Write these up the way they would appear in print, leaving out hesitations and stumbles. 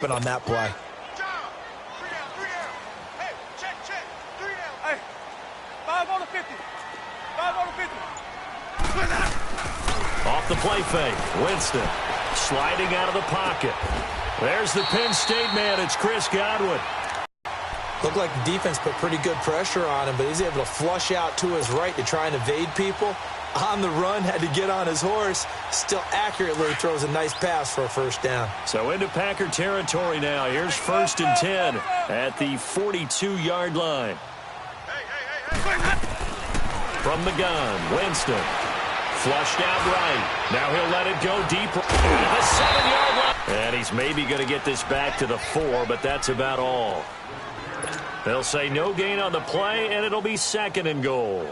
on that play. Hey, check. 3 down. Hey, 5 on the 50. 5 on the 50. Off the play fake, Winston sliding out of the pocket. There's the Penn State man. It's Chris Godwin. Looked like the defense put pretty good pressure on him, but he's able to flush out to his right to try and evade people. On the run, had to get on his horse. Still accurately throws a nice pass for a first down. So into Packer territory now. Here's 1st and 10 at the 42-yard line. From the gun, Winston. Flushed out right. Now he'll let it go deep. The 7-yard line. And he's maybe going to get this back to the 4, but that's about all. They'll say no gain on the play, and it'll be 2nd and goal.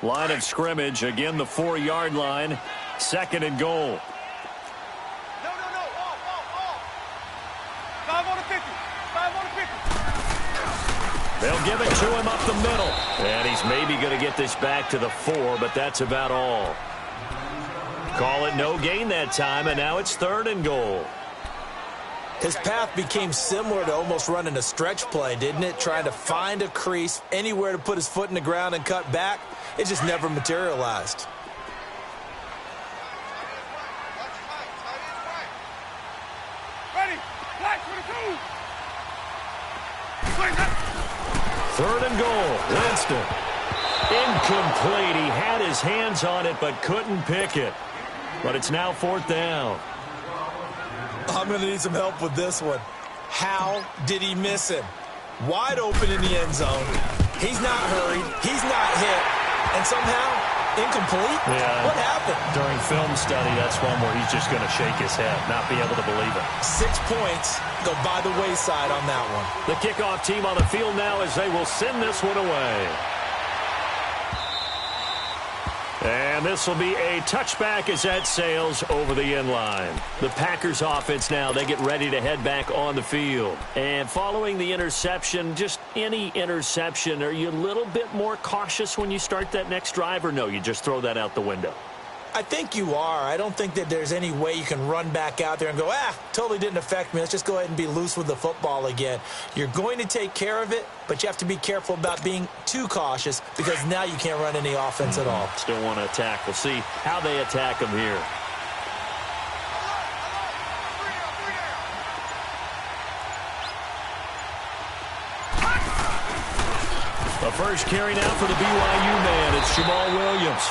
Line of scrimmage, again the 4-yard line. 2nd and goal. No. Off. 5 on the 50. 5 on the 50. They'll give it to him up the middle. And he's maybe going to get this back to the 4, but that's about all. Call it no gain that time, and now it's 3rd and goal. His path became similar to almost running a stretch play, didn't it? Trying to find a crease, anywhere to put his foot in the ground and cut back. It just never materialized. Ready. Black 22. 3rd and goal. Winston. Incomplete. He had his hands on it but couldn't pick it. But it's now 4th down. I'm going to need some help with this one. How did he miss him? Wide open in the end zone. He's not hurried. He's not hit. And somehow, incomplete? Yeah. What happened? During film study, that's one where he's just going to shake his head, not be able to believe it. 6 points go by the wayside on that one. The kickoff team on the field now as they will send this one away. And this will be a touchback as that sails over the end line. The Packers offense now, they get ready to head back on the field. And following the interception, just any interception, are you a little bit more cautious when you start that next drive, or no, you just throw that out the window? I think you are. I don't think that there's any way you can run back out there and go, totally didn't affect me. Let's just go ahead and be loose with the football again. You're going to take care of it, but you have to be careful about being too cautious because now you can't run any offense at all. Still want to attack. We'll see how they attack them here. The first carry now for the BYU man. It's Jamal Williams.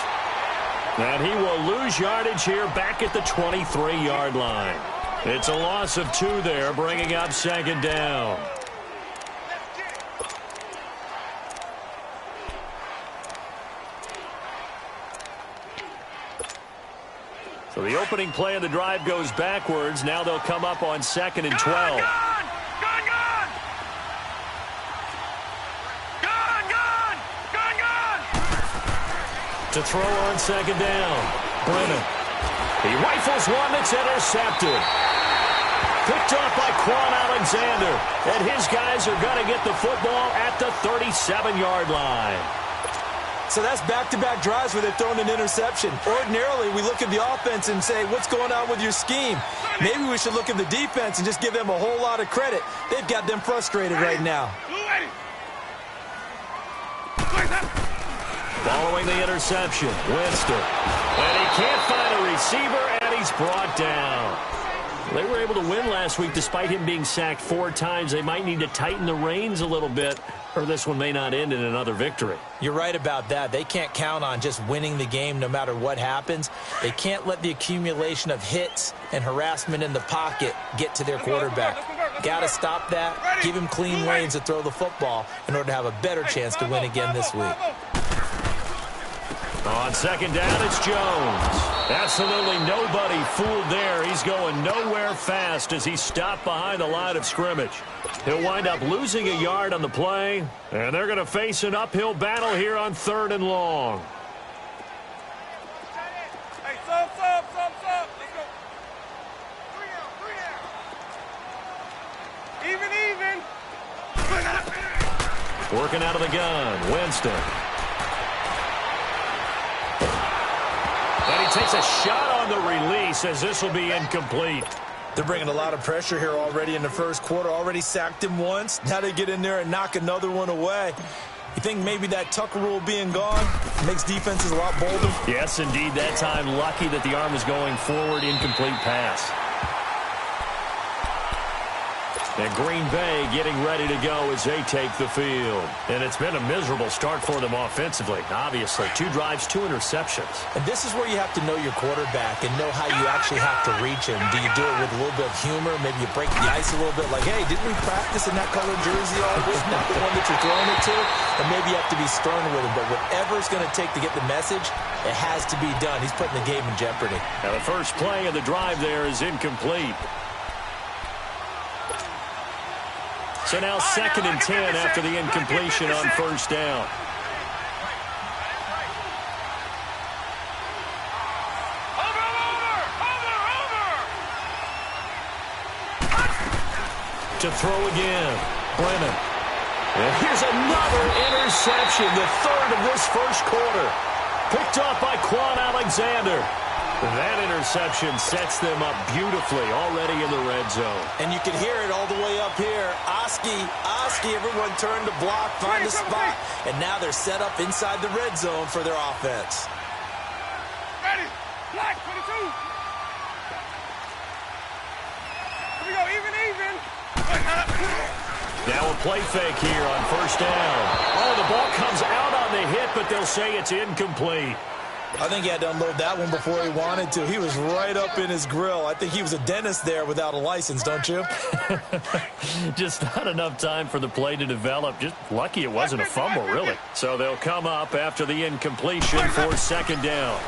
And he will lose yardage here back at the 23-yard line. It's a loss of 2 there, bringing up 2nd down. So the opening play of the drive goes backwards. Now they'll come up on 2nd and 12. To throw on 2nd down. Brennan. He rifles one that's intercepted. Picked off by Quan Alexander. And his guys are going to get the football at the 37-yard line. So that's back-to-back drives where they've thrown an interception. Ordinarily, we look at the offense and say, what's going on with your scheme? Maybe we should look at the defense and just give them a whole lot of credit. They've got them frustrated right now. Following the interception, Winston. And he can't find a receiver, and he's brought down. They were able to win last week despite him being sacked 4 times. They might need to tighten the reins a little bit, or this one may not end in another victory. You're right about that. They can't count on just winning the game no matter what happens. They can't let the accumulation of hits and harassment in the pocket get to their quarterback. Got to stop that, give him clean lanes to throw the football in order to have a better chance to win again this week. On 2nd down, it's Jones. Absolutely nobody fooled there. He's going nowhere fast as he's stopped behind the line of scrimmage. He'll wind up losing a yard on the play, and they're going to face an uphill battle here on 3rd and long. Hey, sub. Let's go. 3 down. Even. Working out of the gun, Winston. And he takes a shot on the release as this will be incomplete. They're bringing a lot of pressure here already in the first quarter. Already sacked him once. Now they get in there and knock another one away. You think maybe that Tucker rule being gone makes defenses a lot bolder? Yes, indeed. That time, lucky that the arm is going forward, incomplete pass. And Green Bay getting ready to go as they take the field. And it's been a miserable start for them offensively. Obviously, 2 drives, 2 interceptions. And this is where you have to know your quarterback and know how you actually have to reach him. Do you do it with a little bit of humor? Maybe you break the ice a little bit like, hey, didn't we practice in that colored jersey all week? Not the one that you're throwing it to? And maybe you have to be stern with him. But whatever it's going to take to get the message, it has to be done. He's putting the game in jeopardy. Now the first play of the drive there is incomplete. So now 2nd and 10 after the incompletion on first down. To throw again, Brennan. And here's another interception, the 3rd of this first quarter. Picked off by Quan Alexander. That interception sets them up beautifully already in the red zone. And you can hear it all the way up here. Oski, everyone turned to block, find a spot. And now they're set up inside the red zone for their offense. Ready. Black, 22. Here we go, even. Now a play fake here on first down. Oh, the ball comes out on the hit, but they'll say it's incomplete. I think he had to unload that one before he wanted to. He was right up in his grill. I think he was a dentist there without a license, don't you? Just not enough time for the play to develop. Just lucky it wasn't a fumble, really. So they'll come up after the incompletion for 2nd down.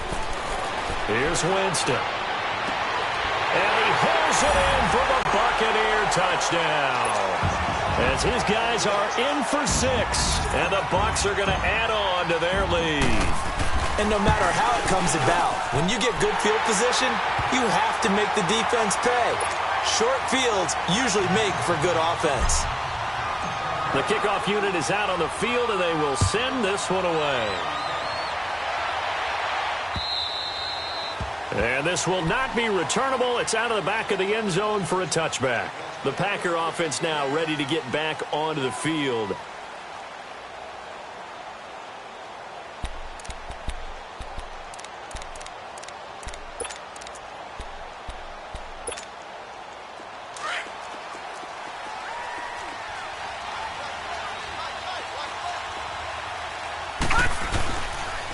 Here's Winston. And he holds it in for the Buccaneer touchdown. As his guys are in for 6. And the Bucs are going to add on to their lead. And no matter how it comes about, when you get good field position, you have to make the defense pay. Short fields usually make for good offense. The kickoff unit is out on the field, and they will send this one away. And this will not be returnable. It's out of the back of the end zone for a touchback. The Packer offense now ready to get back onto the field.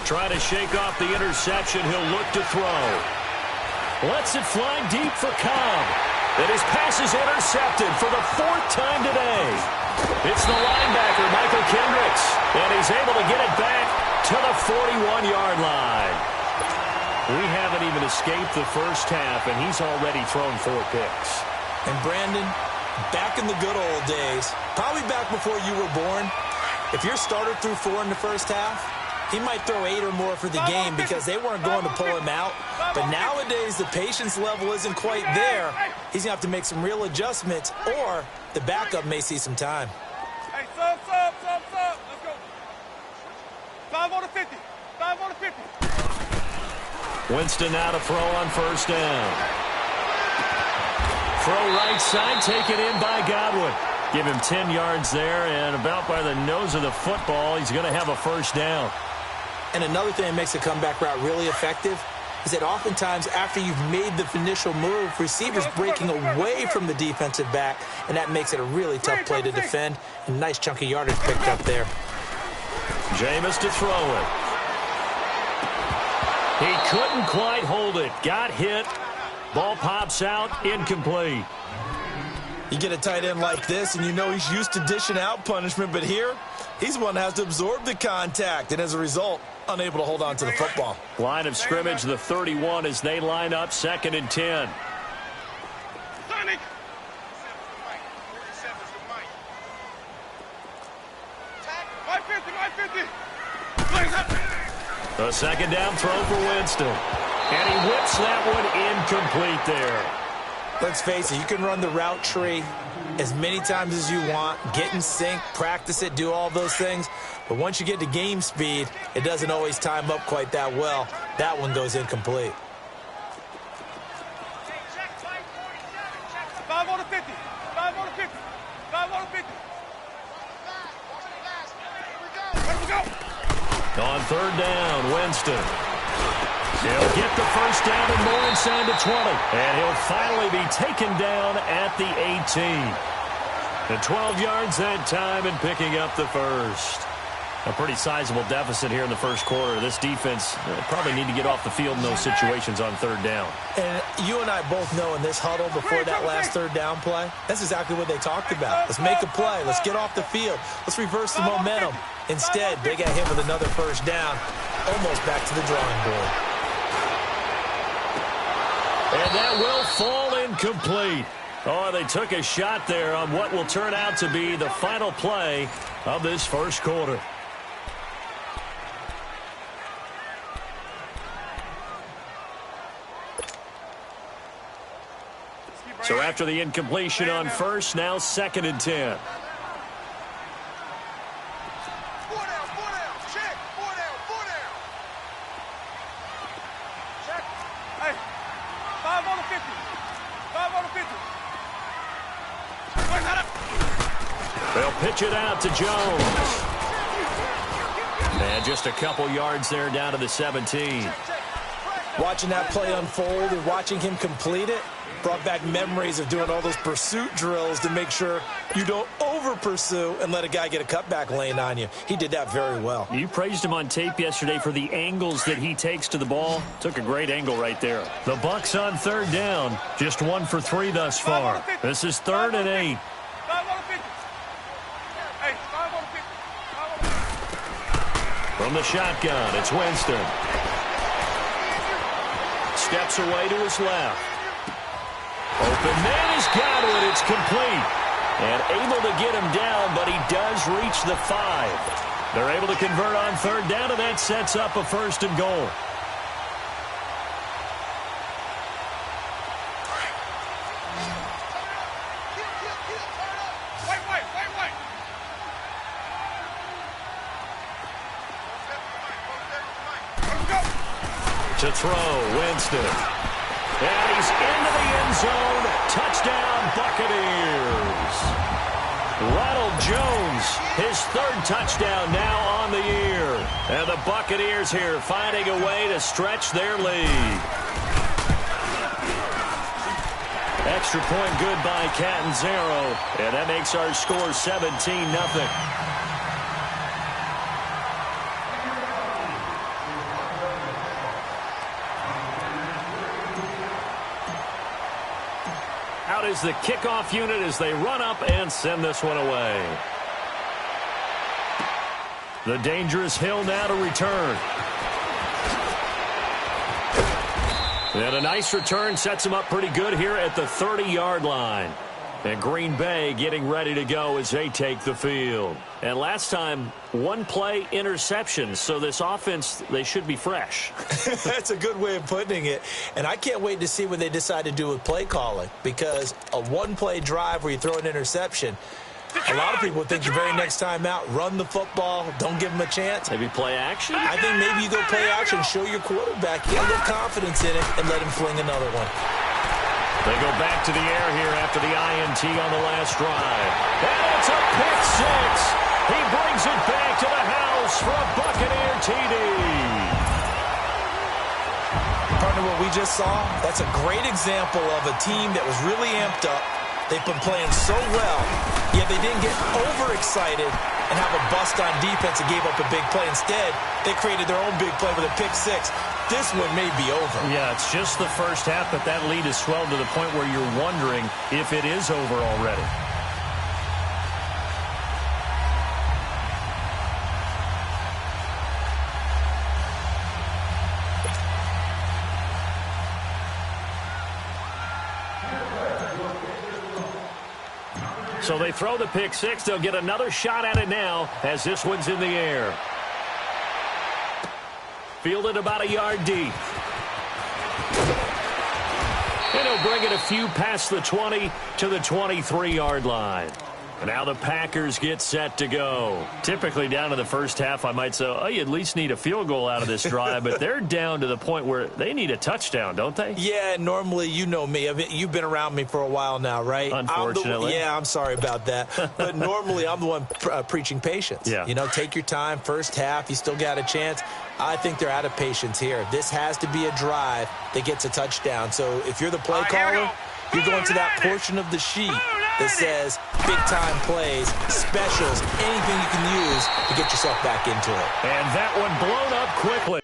Trying to shake off the interception. He'll look to throw. Lets it fly deep for Cobb. And his pass is intercepted for the 4th time today. It's the linebacker, Michael Kendricks. And he's able to get it back to the 41-yard line. We haven't even escaped the first half, and he's already thrown 4 picks. And Brandon, back in the good old days, probably back before you were born, if your starter threw 4 in the first half, he might throw 8 or more for the game because they weren't going to pull him out. But nowadays, the patience level isn't quite there. He's going to have to make some real adjustments, or the backup may see some time. Hey, sub. Let's go. 5 on the 50. 5 on the 50. Winston now to throw on first down. Throw right side, taken in by Godwin. Give him 10 yards there, and about by the nose of the football, he's going to have a first down. And another thing that makes a comeback route really effective is that oftentimes after you've made the initial move, receivers breaking away from the defensive back, and that makes it a really tough play to defend. A nice chunk of yardage picked up there. Jameis to throw it. He couldn't quite hold it. Got hit. Ball pops out. Incomplete. You get a tight end like this, and you know he's used to dishing out punishment, but here, he's one that has to absorb the contact, and as a result, unable to hold on to the football. Line of scrimmage, the 31 as they line up, 2nd and 10. Sonic. A 2nd down throw for Winston. And he whips that one incomplete there. Let's face it, you can run the route tree as many times as you want, get in sync, practice it, do all those things. But once you get to game speed, it doesn't always time up quite that well. That one goes incomplete. 5 on the 50. 5 on the 50. 5 on the 50. Let we go. On third down, Winston. He'll get the first down and more inside the 20. And he'll finally be taken down at the 18. And 12 yards that time and picking up the first. A pretty sizable deficit here in the first quarter. This defense probably need to get off the field in those situations on third down. And you and I both know in this huddle before that last third down play, that's exactly what they talked about. Let's make a play. Let's get off the field. Let's reverse the momentum. Instead, they got hit with another first down, almost back to the drawing board. And that will fall incomplete. Oh, they took a shot there on what will turn out to be the final play of this first quarter. So after the incompletion on first, now 2nd and 10. 4 down. Check. 4 down. Check. Hey. 5 on the 50. 5 on the 50. They'll pitch it out to Jones. And just a couple yards there down to the 17. Watching that play unfold and watching him complete it brought back memories of doing all those pursuit drills to make sure you don't over-pursue and let a guy get a cutback lane on you. He did that very well. You praised him on tape yesterday for the angles that he takes to the ball. Took a great angle right there. The Bucs on third down. Just 1 for 3 thus far. This is 3rd and 8. 5 on the 50. Hey, 5 on the 50. 5 on the 50. From the shotgun, it's Winston. Steps away to his left. Open man has got it. It's complete. And able to get him down, but he does reach the 5. They're able to convert on third down, and that sets up a 1st and goal. Wait. To throw, Winston. And he's into the end zone. Touchdown, Buccaneers. Ronald Jones, his 3rd touchdown now on the year. And the Buccaneers here finding a way to stretch their lead. Extra point good by Catanzaro. And that makes our score 17-0. Out is the kickoff unit as they run up and send this one away. The dangerous Hill now to return. And a nice return sets him up pretty good here at the 30-yard line. And Green Bay getting ready to go as they take the field. And last time, 1 play interception. So this offense, they should be fresh. That's a good way of putting it. And I can't wait to see what they decide to do with play calling. Because a 1-play drive where you throw an interception, a lot of people think the very next time out, run the football, don't give them a chance. Maybe play action? I think maybe you go play action, show your quarterback, get a little confidence in him, and let him fling another one. They go back to the air here after the INT on the last drive. And it's a pick 6. He brings it back to the house for a Buccaneer TD. Partner, what we just saw, that's a great example of a team that was really amped up. They've been playing so well, yet they didn't get overexcited and have a bust on defense and gave up a big play. Instead, they created their own big play with a pick 6. This one may be over. Yeah, it's just the first half, but that lead has swelled to the point where you're wondering if it is over already. So they throw the pick 6. They'll get another shot at it now as this one's in the air. Fielded about a yard deep. And he'll bring it a few past the 20 to the 23-yard line. And now the Packers get set to go. Typically down to the first half, I might say, oh, you at least need a field goal out of this drive, but they're down to the point where they need a touchdown, don't they? Yeah, normally, you know me. I mean, you've been around me for a while now, right? Unfortunately. I'm sorry about that. But normally, I'm the one preaching patience. Yeah. You know, take your time. First half, you still got a chance. I think they're out of patience here. This has to be a drive that gets a touchdown. So if you're the play caller, you're going to that portion of the sheet that says big-time plays, specials, anything you can use to get yourself back into it. And that one blown up quickly.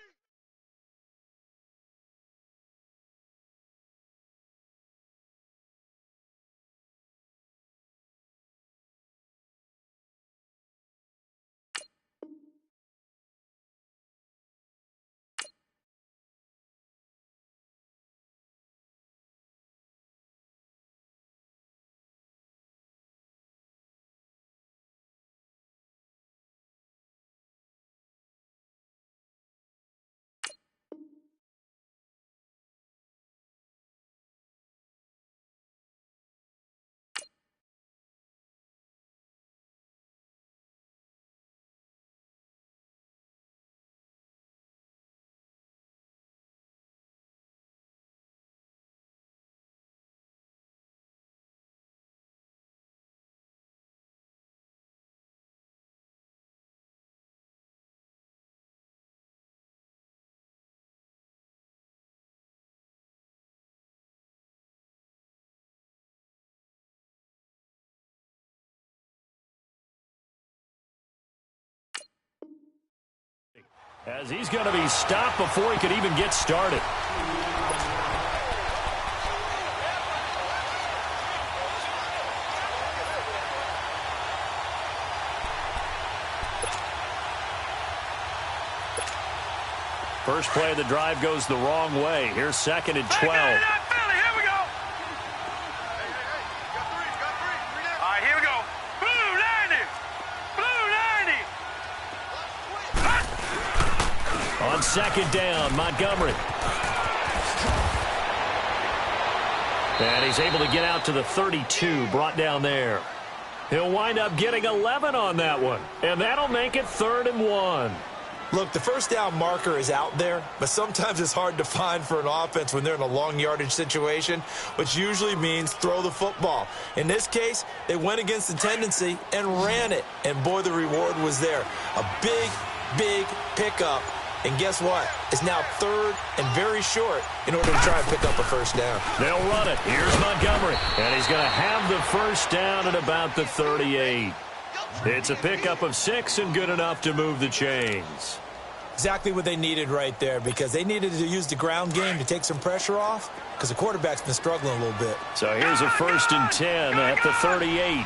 As he's going to be stopped before he could even get started. First play of the drive goes the wrong way. Here's 2nd and 12. On 2nd down, Montgomery. And he's able to get out to the 32, brought down there. He'll wind up getting 11 on that one, and that'll make it 3rd and 1. Look, the first down marker is out there, but sometimes it's hard to find for an offense when they're in a long yardage situation, which usually means throw the football. In this case, they went against the tendency and ran it, and boy, the reward was there. A big, big pickup. And guess what? It's now 3rd and very short in order to try and pick up a first down. They'll run it. Here's Montgomery. And he's going to have the first down at about the 38. It's a pickup of 6 and good enough to move the chains. Exactly what they needed right there, because they needed to use the ground game to take some pressure off, because the quarterback's been struggling a little bit. So here's a 1st and 10 at the 38.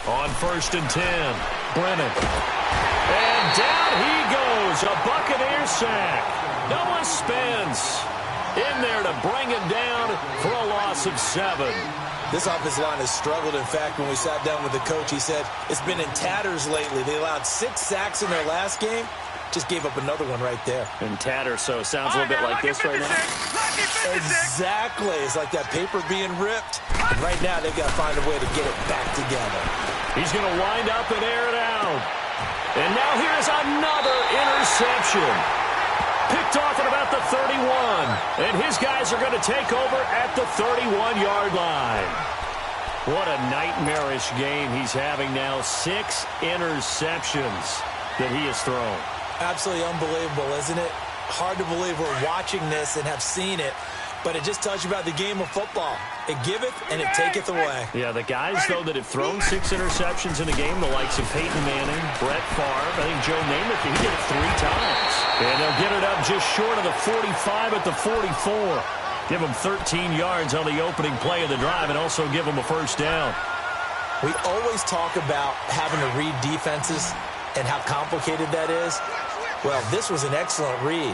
On 1st and 10, Brennan. And down he goes, a Buccaneer sack. Noah Spence in there to bring him down for a loss of 7. This offensive line has struggled. In fact, when we sat down with the coach, he said it's been in tatters lately. They allowed 6 sacks in their last game. Just gave up another one right there. In tatters, so it sounds a little bit like this right now. Exactly. It's like that paper being ripped. And right now, they've got to find a way to get it back together. He's going to wind up and air it out. And now here's another interception. Picked off at about the 31. And his guys are going to take over at the 31-yard line. What a nightmarish game he's having now. 6 interceptions that he has thrown. Absolutely unbelievable, isn't it? Hard to believe we're watching this and have seen it, but it just tells you about the game of football. It giveth and it taketh away. Yeah, the guys, though, that have thrown 6 interceptions in a game, the likes of Peyton Manning, Brett Favre, I think Joe Namath, he did it 3 times. And they'll get it up just short of the 45 at the 44. Give them 13 yards on the opening play of the drive and also give them a first down. We always talk about having to read defenses and how complicated that is. Well, this was an excellent read.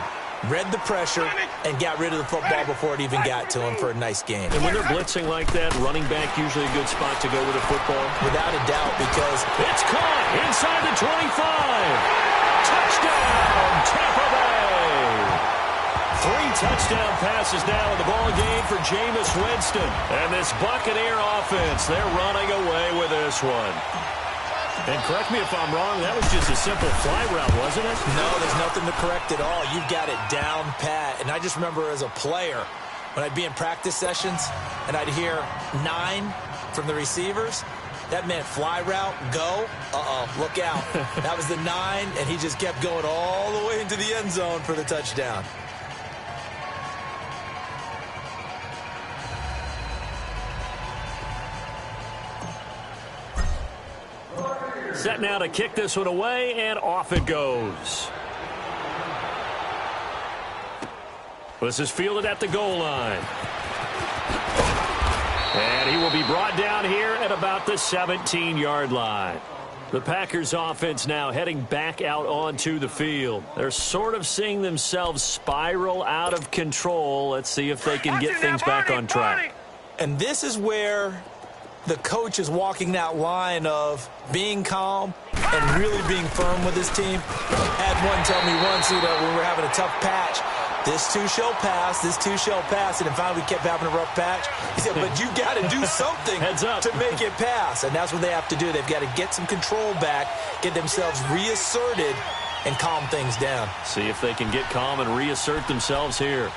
Read the pressure and got rid of the football before it even got to him for a nice game. And when they're blitzing like that, running back usually a good spot to go with the football? Without a doubt, because it's caught inside the 25. Touchdown, Tampa Bay. 3 touchdown passes now in the ball game for Jameis Winston. And this Buccaneer offense, they're running away with this one. And correct me if I'm wrong, that was just a simple fly route, wasn't it? No, there's nothing to correct at all. You've got it down pat. And I just remember as a player, when I'd be in practice sessions and I'd hear 9 from the receivers, that meant fly route, go, look out. That was the 9, and he just kept going all the way into the end zone for the touchdown. Set now to kick this one away, and off it goes. This is fielded at the goal line. And he will be brought down here at about the 17-yard line. The Packers offense now heading back out onto the field. They're sort of seeing themselves spiral out of control. Let's see if they can get things back on track. And this is where the coach is walking that line of being calm and really being firm with his team. I had one tell me once, when we were having a tough patch, this too shall pass, this too shall pass. And finally we kept having a rough patch. He said, but you got to do something to make it pass. And that's what they have to do. They've got to get some control back, get themselves reasserted, and calm things down. See if they can get calm and reassert themselves here.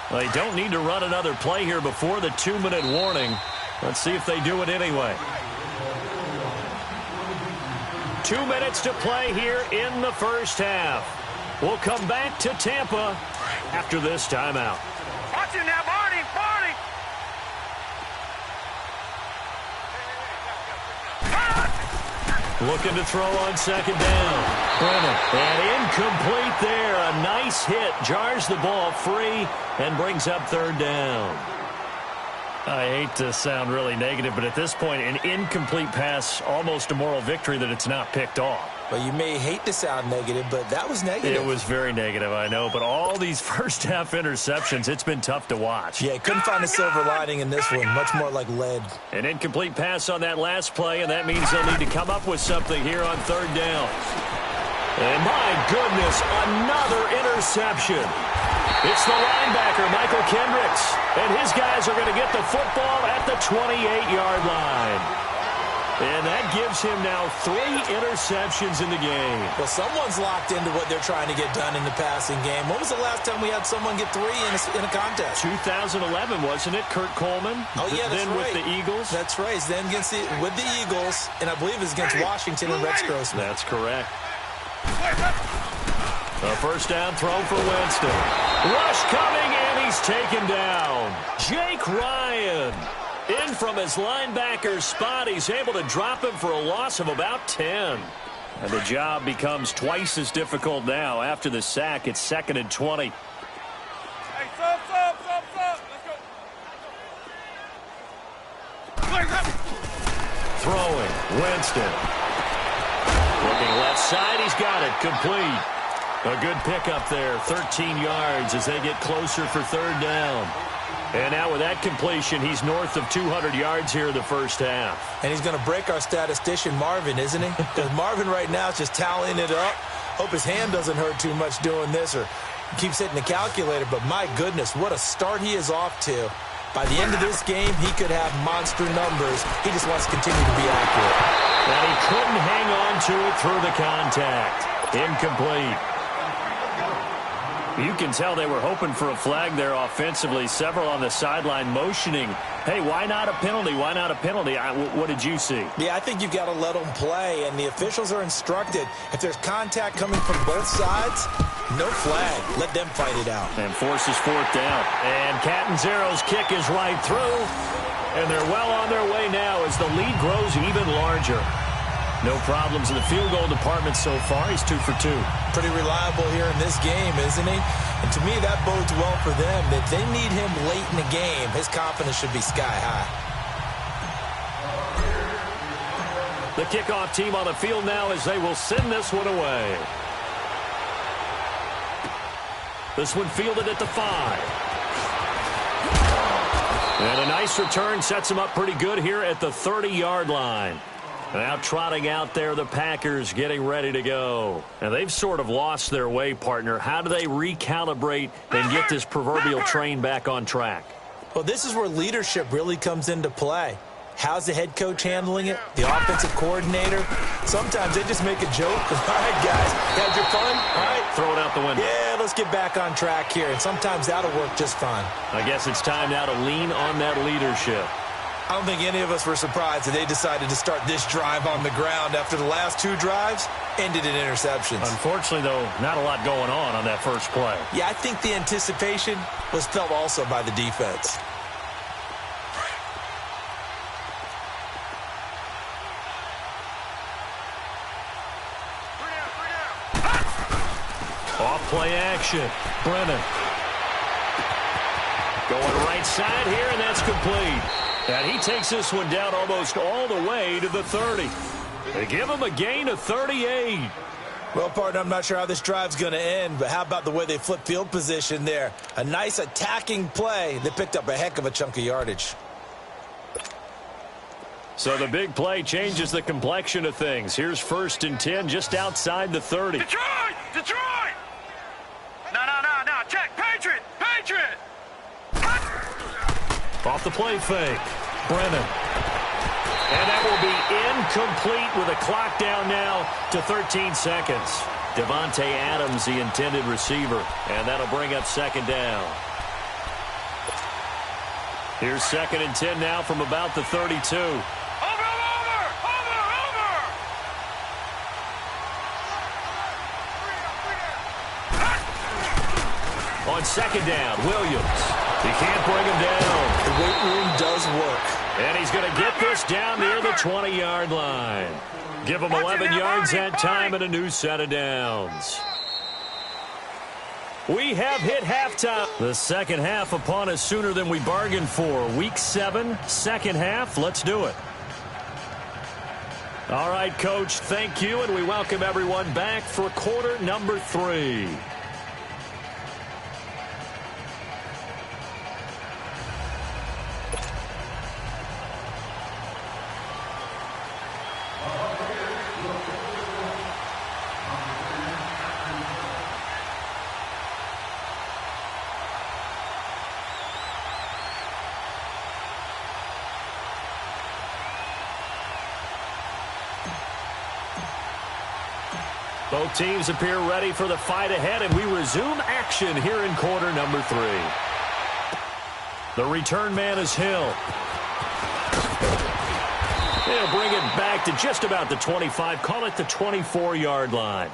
Well, they don't need to run another play here before the 2-minute warning. Let's see if they do it anyway. 2 minutes to play here in the first half. We'll come back to Tampa after this timeout. Watch it now, Barney, Barney. Looking to throw on second down. And incomplete there. A nice hit. Jars the ball free and brings up third down. I hate to sound really negative, but at this point, an incomplete pass, almost a moral victory that it's not picked off. Well, you may hate to sound negative, but that was negative. It was very negative, I know. But all these first-half interceptions, it's been tough to watch. Yeah, couldn't find a silver lining in this one. Much more like lead. An incomplete pass on that last play, and that means they'll need to come up with something here on third down. And my goodness, another interception. It's the linebacker, Michael Kendricks, and his guys are going to get the football at the 28-yard line. And that gives him now 3 interceptions in the game. Well, someone's locked into what they're trying to get done in the passing game. When was the last time we had someone get 3 in a contest? 2011, wasn't it? Kurt Coleman? Oh, yeah, that's then right. With the Eagles? That's right. Then with the Eagles, and I believe it's against Washington and Rex Grossman. That's correct. A first down throw for Winston. Rush coming, and he's taken down. Jake Ryan in from his linebacker spot. He's able to drop him for a loss of about 10. And the job becomes twice as difficult now. After the sack, it's 2nd and 20. Hey, sub. Let's go. Throwing, Winston. Looking left side, he's got it, complete. A good pickup there, 13 yards as they get closer for third down. And now with that completion, he's north of 200 yards here in the first half. And he's going to break our statistician, Marvin, isn't he? Because Marvin right now is just tallying it up. Hope his hand doesn't hurt too much doing this or keeps hitting the calculator. But my goodness, what a start he is off to. By the end of this game, he could have monster numbers. He just wants to continue to be accurate. And he couldn't hang on to it through the contact. Incomplete. You can tell they were hoping for a flag there offensively. Several on the sideline motioning, hey, why not a penalty? Why not a penalty? What did you see? Yeah, I think you've got to let them play, and the officials are instructed. If there's contact coming from both sides, no flag. Let them fight it out. And forces 4th down. And Catanzaro's kick is right through. And they're well on their way now as the lead grows even larger. No problems in the field goal department so far. He's 2 for 2. Pretty reliable here in this game, isn't he? And to me, that bodes well for them. If they need him late in the game, his confidence should be sky high. The kickoff team on the field now as they will send this one away. This one fielded at the 5. And a nice return sets him up pretty good here at the 30-yard line. Now trotting out there, the Packers getting ready to go. And they've sort of lost their way, partner. How do they recalibrate and get this proverbial train back on track? Well, this is where leadership really comes into play. How's the head coach handling it? The offensive coordinator? Sometimes they just make a joke. All right, guys, had your fun? All right. Throw it out the window. Yeah, let's get back on track here. And sometimes that'll work just fine. I guess it's time now to lean on that leadership. I don't think any of us were surprised that they decided to start this drive on the ground after the last 2 drives ended in interceptions. Unfortunately, though, not a lot going on that first play. Yeah, I think the anticipation was felt also by the defense. Off play action. Brennan. Going right side here, and that's complete. And he takes this one down almost all the way to the 30. They give him a gain of 38. Well, partner, I'm not sure how this drive's going to end, but how about the way they flip field position there? A nice attacking play. They picked up a heck of a chunk of yardage. So the big play changes the complexion of things. Here's 1st and 10 just outside the 30. Detroit! Detroit! No. Check. Patriot! Off the play fake. Brennan. And that will be incomplete with a clock down now to 13 seconds. Devontae Adams, the intended receiver. And that'll bring up 2nd down. Here's 2nd and 10 now from about the 32. On 2nd down, Williams. He can't bring him down. The weight room does work. And he's going to get this down near the 20-yard line. Give him 11 yards that time and a new set of downs. We have hit halftime. The second half upon us sooner than we bargained for. Week 7, second half. Let's do it. All right, Coach, thank you, and we welcome everyone back for quarter number 3. Both teams appear ready for the fight ahead, and we resume action here in quarter number 3. The return man is Hill. They'll bring it back to just about the 25, call it the 24-yard line.